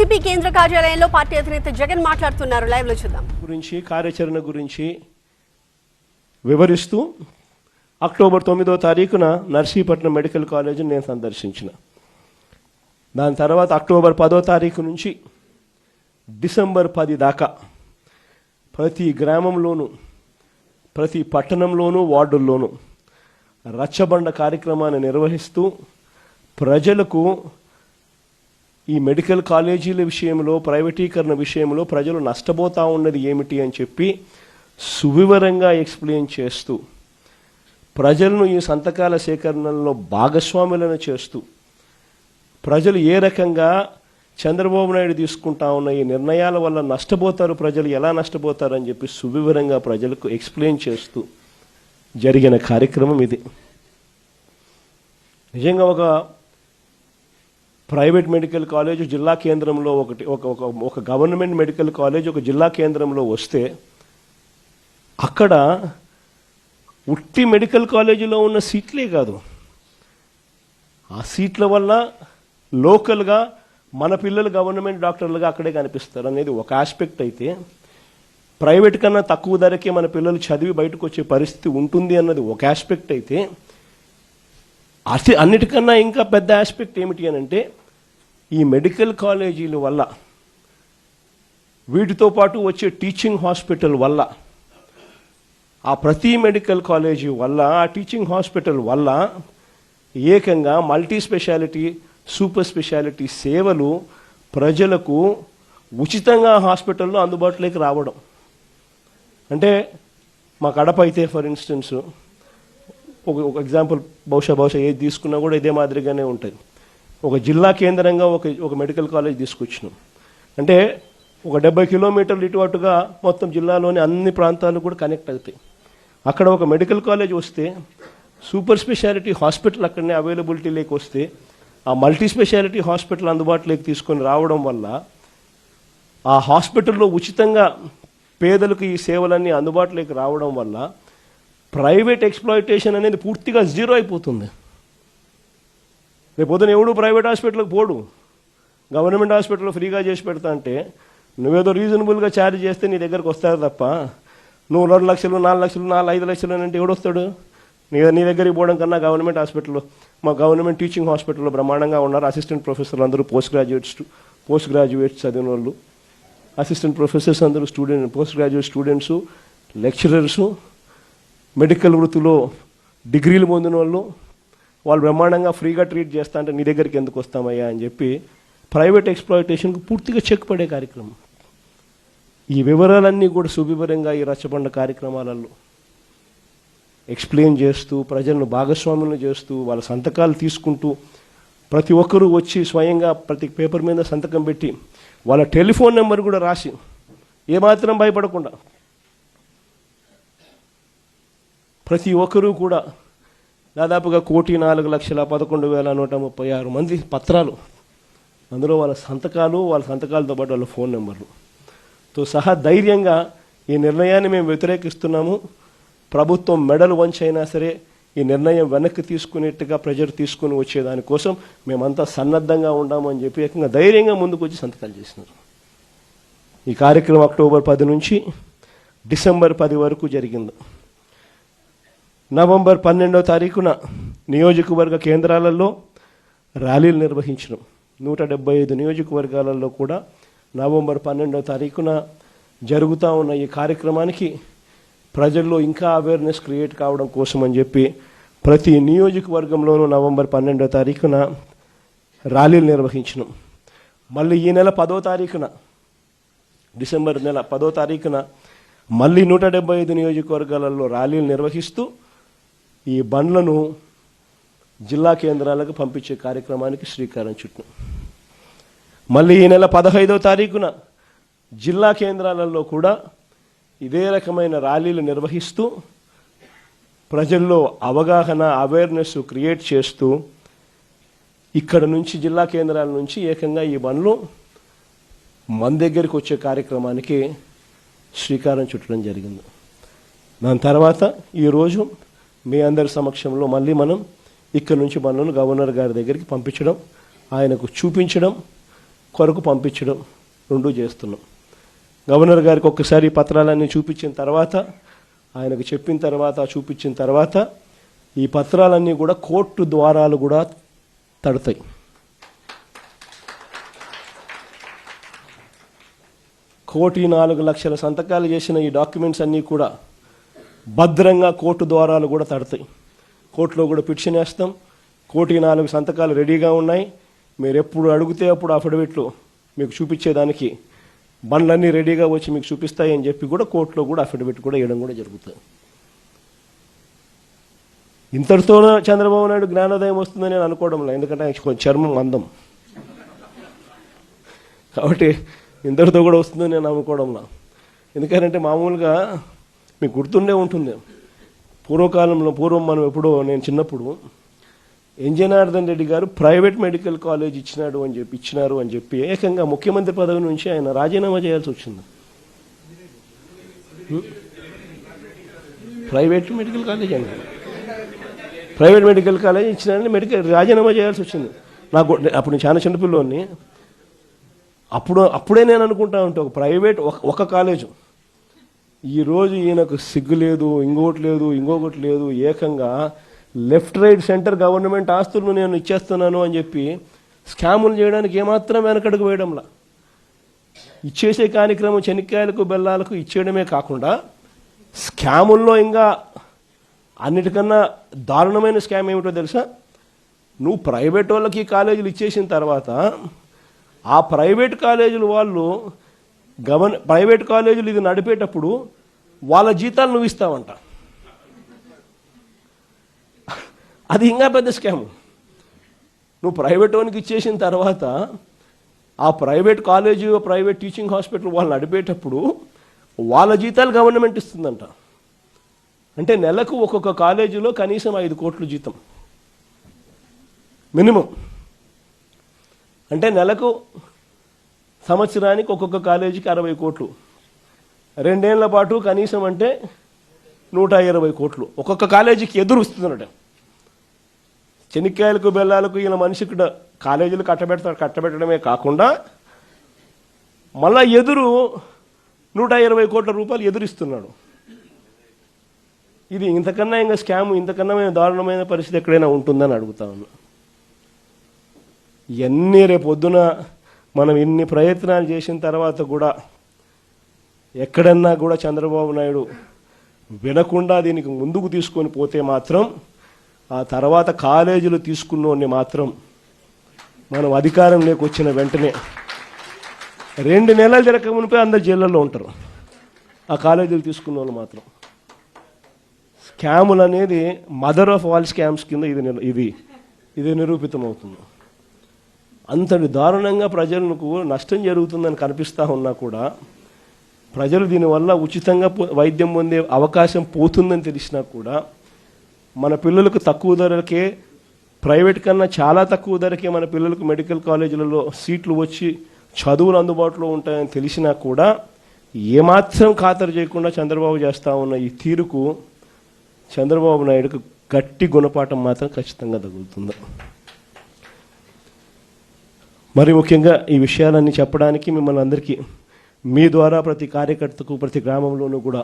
TDP కేంద్ర కార్యాలయంలో party అధినేత జగన్ మాట్లాడుతున్నారు. లైవ్ లో చూద్దాం. గురించి కార్యాచరణ గురించి వివరిస్తూ అక్టోబర్ 9వ తారీఖున నర్సీపట్నం మెడికల్ కాలేజీని నేను సందర్శించిన. దాని తర్వాత అక్టోబర్ 10వ తారీఖు నుంచి డిసెంబర్ 10 దాకా ప్రతి గ్రామంలోనూ ప్రతి పట్టణంలోనూ వార్డుల్లోనూ రచ్చబండ కార్యక్రమాన్ని నిర్వహిస్తూ ప్రజలకు ఈ మెడికల్ కాలేజీల విషయంలో ప్రైవేటీకరణ విషయంలో ప్రజలు నష్టపోతూ ఉన్నది ఏమిటి అని చెప్పి సువివరంగా ఎక్స్ప్లెయిన్ చేస్తూ ప్రజలను ఈ సంతకాల సేకరణలో భాగస్వాములను చేస్తూ ప్రజలు ఏ రకంగా చంద్రబాబు నాయుడు తీసుకుంటా ఉన్న ఈ నిర్ణయాల వల్ల నష్టపోతారు, ప్రజలు ఎలా నష్టపోతారు అని చెప్పి సువివరంగా ప్రజలకు ఎక్స్ప్లెయిన్ చేస్తూ జరిగిన కార్యక్రమం ఇది. నిజంగా ఒక ప్రైవేట్ మెడికల్ కాలేజ్ జిల్లా కేంద్రంలో ఒక గవర్నమెంట్ మెడికల్ కాలేజ్ ఒక జిల్లా కేంద్రంలో వస్తే అక్కడ ఉట్టి మెడికల్ కాలేజీలో ఉన్న సీట్లే కాదు, ఆ సీట్ల వల్ల లోకల్గా మన పిల్లలు గవర్నమెంట్ డాక్టర్లుగా అక్కడే కనిపిస్తారు అనేది ఒక ఆస్పెక్ట్ అయితే, ప్రైవేట్ కన్నా తక్కువ ధరకే మన పిల్లలు చదివి బయటకు వచ్చే పరిస్థితి ఉంటుంది అన్నది ఒక ఆస్పెక్ట్ అయితే, అన్నిటికన్నా ఇంకా పెద్ద ఆస్పెక్ట్ ఏమిటి అని అంటే ఈ మెడికల్ కాలేజీల వల్ల వీటితో పాటు వచ్చే టీచింగ్ హాస్పిటల్ వల్ల ఆ ప్రతి మెడికల్ కాలేజీ వల్ల ఆ టీచింగ్ హాస్పిటల్ వల్ల ఏకంగా మల్టీ స్పెషాలిటీ సూపర్ స్పెషాలిటీ సేవలు ప్రజలకు ఉచితంగా హాస్పిటల్లో అందుబాటులోకి రావడం. అంటే మా కడప అయితే ఫర్ ఇన్స్టెన్స్ ఒక ఎగ్జాంపుల్ బహుశా ఏది తీసుకున్నా కూడా ఇదే మాదిరిగానే ఉంటుంది. ఒక జిల్లా కేంద్రంగా ఒక మెడికల్ కాలేజ్ తీసుకొచ్చినాం అంటే ఒక 70 కిలోమీటర్లు ఇటు అటుగా మొత్తం జిల్లాలోని అన్ని ప్రాంతాలు కూడా కనెక్ట్ అవుతాయి. అక్కడ ఒక మెడికల్ కాలేజ్ వస్తే సూపర్ స్పెషాలిటీ హాస్పిటల్ అక్కడనే అవైలబిలిటీలోకి వస్తే ఆ మల్టీ స్పెషాలిటీ హాస్పిటల్ అందుబాటులోకి తీసుకొని రావడం వల్ల ఆ హాస్పిటల్లో ఉచితంగా పేదలకు ఈ సేవలన్నీ అందుబాటులోకి రావడం వల్ల ప్రైవేట్ ఎక్స్ప్లాయిటేషన్ అనేది పూర్తిగా జీరో అయిపోతుంది. రేపు పొద్దున ఎవడు ప్రైవేట్ హాస్పిటల్కి పోడు, గవర్నమెంట్ హాస్పిటల్లో ఫ్రీగా చేసి పెడతా అంటే నువ్వేదో రీజనబుల్గా ఛార్జ్ చేస్తే నీ దగ్గరకు వస్తారు తప్ప నువ్వు 2 లక్షలు 4 లక్షలు 5 లక్షలు అంటే ఎవడొస్తాడు? నీ దగ్గరికి పోవడం కన్నా గవర్నమెంట్ హాస్పిటల్లో మా గవర్నమెంట్ టీచింగ్ హాస్పిటల్లో బ్రహ్మాండంగా ఉన్నారు. అసిస్టెంట్ ప్రొఫెసర్లు అందరూ పోస్ట్ గ్రాడ్యుయేట్స్ చదివిన వాళ్ళు, అసిస్టెంట్ ప్రొఫెసర్స్ అందరూ post graduate students, lecturers, medical వృత్తిలో డిగ్రీలు పొందిన వాళ్ళు బ్రహ్మాండంగా ఫ్రీగా ట్రీట్ చేస్తా అంటే నీ దగ్గరికి ఎందుకు వస్తామయ్యా అని చెప్పి ప్రైవేట్ ఎక్స్ప్లాయిటేషన్కు పూర్తిగా చెక్ పడే కార్యక్రమం. ఈ వివరాలన్నీ కూడా సువివరంగా ఈ రచ్చబండ కార్యక్రమాలలో ఎక్స్ప్లెయిన్ చేస్తూ ప్రజలను భాగస్వాములను చేస్తూ వాళ్ళ సంతకాలు తీసుకుంటూ ప్రతి ఒక్కరూ వచ్చి స్వయంగా ప్రతి పేపర్ మీద సంతకం పెట్టి వాళ్ళ టెలిఫోన్ నెంబర్ కూడా రాసి ఏమాత్రం భయపడకుండా ప్రతి ఒక్కరూ కూడా దాదాపుగా 1,04,11,136 మంది పత్రాలు, అందులో వాళ్ళ సంతకాలతో పాటు వాళ్ళ ఫోన్ నెంబర్లతో సహా ధైర్యంగా ఈ నిర్ణయాన్ని మేము వ్యతిరేకిస్తున్నాము, ప్రభుత్వం మెడలు వంచైనా సరే ఈ నిర్ణయం వెనక్కి తీసుకునేట్టుగా ప్రజలు తీసుకుని వచ్చేదానికోసం మేమంతా సన్నద్ధంగా ఉన్నామని చెప్పి ఏకంగా ధైర్యంగా ముందుకు వచ్చి సంతకాలు చేసినారు. ఈ కార్యక్రమం అక్టోబర్ 10 నుంచి డిసెంబర్ 10 వరకు జరిగింది. నవంబర్ 12వ తారీఖున నియోజకవర్గ కేంద్రాలలో ర్యాలీలు నిర్వహించడం. 175 నియోజకవర్గాలలో కూడా నవంబర్ 12వ తారీఖున జరుగుతూ ఉన్న ఈ కార్యక్రమానికి ప్రజల్లో ఇంకా అవేర్నెస్ క్రియేట్ కావడం కోసం అని చెప్పి ప్రతి నియోజకవర్గంలోనూ నవంబర్ 12వ తారీఖున ర్యాలీలు నిర్వహించడం. మళ్ళీ ఈ నెల 10వ తారీఖున డిసెంబర్ నెల 10వ తారీఖున మళ్ళీ 175 నియోజకవర్గాలలో ర్యాలీలు నిర్వహిస్తూ ఈ బండ్లను జిల్లా కేంద్రాలకు పంపించే కార్యక్రమానికి శ్రీకారం చుట్టాం. మళ్ళీ ఈ నెల 15వ తారీఖున జిల్లా కేంద్రాలలో కూడా ఇదే రకమైన ర్యాలీలు నిర్వహిస్తూ ప్రజల్లో అవగాహన అవేర్నెస్ క్రియేట్ చేస్తూ ఇక్కడ నుంచి జిల్లా కేంద్రాల నుంచి ఏకంగా ఈ బండ్లు మన దగ్గరికి వచ్చే కార్యక్రమానికి శ్రీకారం చుట్టడం జరిగింది. దాని తర్వాత ఈరోజు మీ అందరి సమక్షంలో మళ్ళీ మనం ఇక్కడ నుంచి బండ్లను గవర్నర్ గారి దగ్గరికి పంపించడం, ఆయనకు చూపించడం, కొరకు పంపించడం రెండూ చేస్తున్నాం. గవర్నర్ గారికి ఒక్కసారి ఈ పత్రాలన్నీ చూపించిన తర్వాత, ఆయనకు చెప్పిన తర్వాత, చూపించిన తర్వాత ఈ పత్రాలన్నీ కూడా కోర్టు ద్వారాలు కూడా తడతాయి. కోటి 4 లక్షల సంతకాలు చేసిన ఈ డాక్యుమెంట్స్ అన్నీ కూడా భద్రంగా కోర్టు ద్వారాలు కూడా తడతాయి. కోర్టులో కూడా పిటిషన్ వేస్తాం. 1,04,00,000 సంతకాలు రెడీగా ఉన్నాయి. మీరు ఎప్పుడు అడిగితే అప్పుడు అఫిడవిట్లు మీకు చూపించేదానికి బండ్లన్నీ రెడీగా వచ్చి మీకు చూపిస్తాయి అని చెప్పి కూడా కోర్టులో కూడా అఫిడవిట్ కూడా వేయడం కూడా జరుగుతుంది. ఇంతటితోనే చంద్రబాబు నాయుడు జ్ఞానోదయం వస్తుందని నేను అనుకోవడంలో, ఎందుకంటే ఆయన కొంచెం చర్మం మందం కాబట్టి ఇంతటితో కూడా వస్తుందని నేను అనుకోవడంలో. ఎందుకంటే మామూలుగా మీకు గుర్తుండే ఉంటుంది, పూర్వం మనం ఎప్పుడో, నేను చిన్నప్పుడు జనార్దన్ రెడ్డి గారు ప్రైవేట్ మెడికల్ కాలేజ్ ఇచ్చినారు అని చెప్పి ఏకంగా ముఖ్యమంత్రి పదవి నుంచి ఆయన రాజీనామా చేయాల్సి వచ్చింది. ప్రైవేట్ మెడికల్ కాలేజ్ ఇచ్చినారని రాజీనామా చేయాల్సి వచ్చింది. నాకు అప్పుడు నేను చాలా చిన్నపిల్లోని. అప్పుడే నేను అనుకుంటా ఉంటే ఒక ప్రైవేట్ ఒక కాలేజు, ఈరోజు ఈయనకు సిగ్గు లేదు, ఇంకొకటి లేదు, ఏకంగా లెఫ్ట్ రైట్ సెంటర్ గవర్నమెంట్ ఆస్తులను నేను ఇచ్చేస్తున్నాను అని చెప్పి స్కాములు చేయడానికి ఏమాత్రం వెనకడుగు వేయడంలా. ఇచ్చేసే కార్యక్రమం చెనిక్కాయలకు బెల్లాలకు ఇచ్చేయడమే కాకుండా స్కాముల్లో ఇంకా అన్నిటికన్నా దారుణమైన స్కామ్ ఏమిటో తెలుసా? నువ్వు ప్రైవేట్ వాళ్ళకి కాలేజీలు ఇచ్చేసిన తర్వాత ఆ ప్రైవేట్ కాలేజీలు వాళ్ళు ప్రైవేట్ కాలేజీలు ఇది నడిపేటప్పుడు వాళ్ళ జీతాలు నువ్వు ఇస్తావంట. అది ఇంకా పెద్ద స్కాము. నువ్వు ప్రైవేట్ వానికి ఇచ్చేసిన తర్వాత ఆ private college, private teaching hospital వాళ్ళు నడిపేటప్పుడు వాళ్ళ జీతాలు గవర్నమెంట్ ఇస్తుందంట. అంటే నెలకు ఒక్కొక్క కాలేజీలో కనీసం 5 కోట్లు జీతం మినిమం. అంటే నెలకు, సంవత్సరానికి ఒక్కొక్క కాలేజీకి 60 కోట్లు, 2 ఏళ్ల పాటు కనీసం అంటే 120 కోట్లు ఒక్కొక్క కాలేజీకి ఎదురు ఇస్తుందన్నట. చెనిక్కాయలకు బెల్లాలకు ఈయన మనిషికి కాలేజీలు కట్టబెట్టడమే కాకుండా మళ్ళా ఎదురు 120 కోట్ల రూపాయలు ఎదురిస్తున్నాడు. ఇది ఇంతకన్నా ఇంకా స్కామ్, ఇంతకన్నా దారుణమైన పరిస్థితి ఎక్కడైనా ఉంటుందని అడుగుతా ఉన్నా. ఇవన్నీ రేపొద్దున మనం ఇన్ని ప్రయత్నాలు చేసిన తర్వాత కూడా ఎక్కడన్నా కూడా చంద్రబాబు నాయుడు వినకుండా దీనికి ముందుకు తీసుకొని పోతే మాత్రం, ఆ తర్వాత కాలేజీలు తీసుకున్నోడిని మాత్రం మనం అధికారంలోకి వచ్చిన వెంటనే 2 నెలలు తిరగక మునిపే అందరు జైళ్ళల్లో ఉంటారు. ఆ కాలేజీలు తీసుకున్న వాళ్ళు మాత్రం. స్కాములు అనేది మదర్ ఆఫ్ ఆల్ స్కామ్స్ కింద ఇది నిరూపితమవుతుంది. అంతటి దారుణంగా ప్రజలకు నష్టం జరుగుతుందని కనిపిస్తూ ఉన్నా కూడా, ప్రజలు దీనివల్ల ఉచితంగా వైద్యం పొందే అవకాశం పోతుందని తెలిసినా కూడా, మన పిల్లలకు తక్కువ ధరకే, ప్రైవేట్ కన్నా చాలా తక్కువ ధరకే మన పిల్లలకు మెడికల్ కాలేజీలలో సీట్లు వచ్చి చదువులు అందుబాటులో ఉంటాయని తెలిసినా కూడా ఏమాత్రం ఖాతరు చేయకుండా చంద్రబాబు చేస్తూ ఉన్న ఈ తీరుకు చంద్రబాబు నాయుడుకు గట్టి గుణపాఠం మాత్రం ఖచ్చితంగా తగులుతుంది. మరి ముఖ్యంగా ఈ విషయాలన్నీ చెప్పడానికి మిమ్మల్ని అందరికీ మీ ద్వారా ప్రతి కార్యకర్తకు, ప్రతి గ్రామంలోనూ కూడా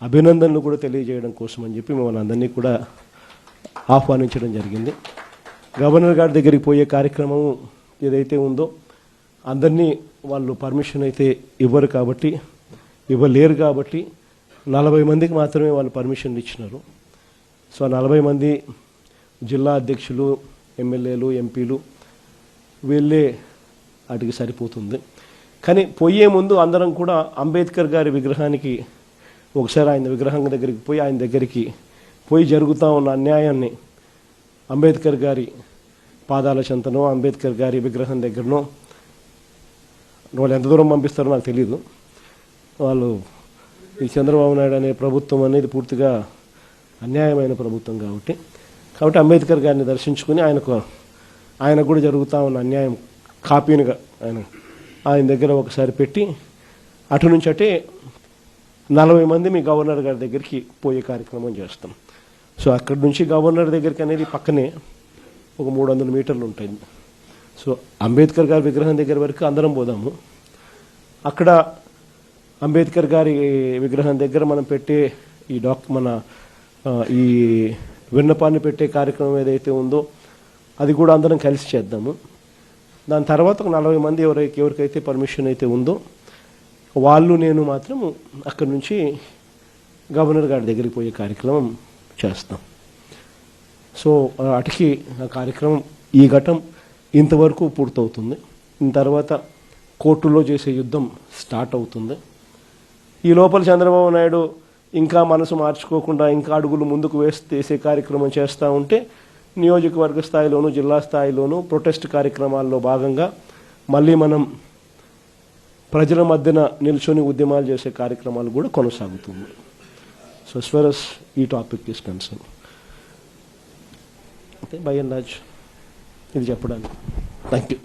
అభినందనలు కూడా తెలియజేయడం కోసం అని చెప్పి మిమ్మల్ని అందరినీ కూడా ఆహ్వానించడం జరిగింది. గవర్నర్ గారి దగ్గరికి పోయే కార్యక్రమం ఏదైతే ఉందో అందరినీ వాళ్ళు పర్మిషన్ అయితే ఇవ్వలేరు కాబట్టి 40 మందికి మాత్రమే వాళ్ళు పర్మిషన్ ఇచ్చినారు. సో 40 మంది జిల్లా అధ్యక్షులు, ఎమ్మెల్యేలు, ఎంపీలు వీళ్ళే వాటికి సరిపోతుంది. కానీ పోయే ముందు అందరం కూడా అంబేద్కర్ గారి విగ్రహానికి ఒకసారి, ఆయన విగ్రహం దగ్గరికి పోయి, ఆయన దగ్గరికి పోయి జరుగుతూ ఉన్న అన్యాయాన్ని అంబేద్కర్ గారి పాదాల చెంతనో, అంబేద్కర్ గారి విగ్రహం దగ్గరనో, వాళ్ళు ఎంత దూరం పంపిస్తారో నాకు తెలీదు. వాళ్ళు ఈ చంద్రబాబు నాయుడు అనే ప్రభుత్వం అనేది పూర్తిగా అన్యాయమైన ప్రభుత్వం కాబట్టి అంబేద్కర్ గారిని దర్శించుకుని ఆయనకు కూడా జరుగుతూ ఉన్న అన్యాయం కాపీనిగా ఆయన దగ్గర ఒకసారి పెట్టి అటు నుంచి అటే 40 మంది మీ గవర్నర్ గారి దగ్గరికి పోయే కార్యక్రమం చేస్తాం. సో అక్కడి నుంచి గవర్నర్ దగ్గరికి అనేది పక్కనే ఒక 300 మీటర్లు ఉంటుంది. సో అంబేద్కర్ గారి విగ్రహం దగ్గర వరకు అందరం పోదాము. అక్కడ అంబేద్కర్ గారి విగ్రహం దగ్గర మనం పెట్టే ఈ విన్నపాన్ని పెట్టే కార్యక్రమం ఏదైతే ఉందో అది కూడా అందరం కలిసి చేద్దాము. దాని తర్వాత ఒక 40 మంది ఎవరికైతే పర్మిషన్ అయితే ఉందో వాళ్ళు నేను మాత్రం అక్కడి నుంచి గవర్నర్ గారి దగ్గరికి పోయే కార్యక్రమం చేస్తాం. సో అటుకి ఆ కార్యక్రమం ఈ ఘట్టం ఇంతవరకు పూర్తవుతుంది. దీని తర్వాత కోర్టులో చేసే యుద్ధం స్టార్ట్ అవుతుంది. ఈ లోపల చంద్రబాబు నాయుడు ఇంకా మనసు మార్చుకోకుండా ఇంకా అడుగులు ముందుకు వేసే కార్యక్రమం చేస్తూ ఉంటే నియోజకవర్గ స్థాయిలోను జిల్లా స్థాయిలోను ప్రొటెస్ట్ కార్యక్రమాల్లో భాగంగా మళ్ళీ మనం ప్రజల మధ్యన నిల్చొని ఉద్యమాలు చేసే కార్యక్రమాలు కూడా కొనసాగుతుంది. సో as far as ఈ టాపిక్ ఈస్ కన్సర్న్ అంటే బై అండ్ లార్జ్ ఇది చెప్పడానికి. Thank you.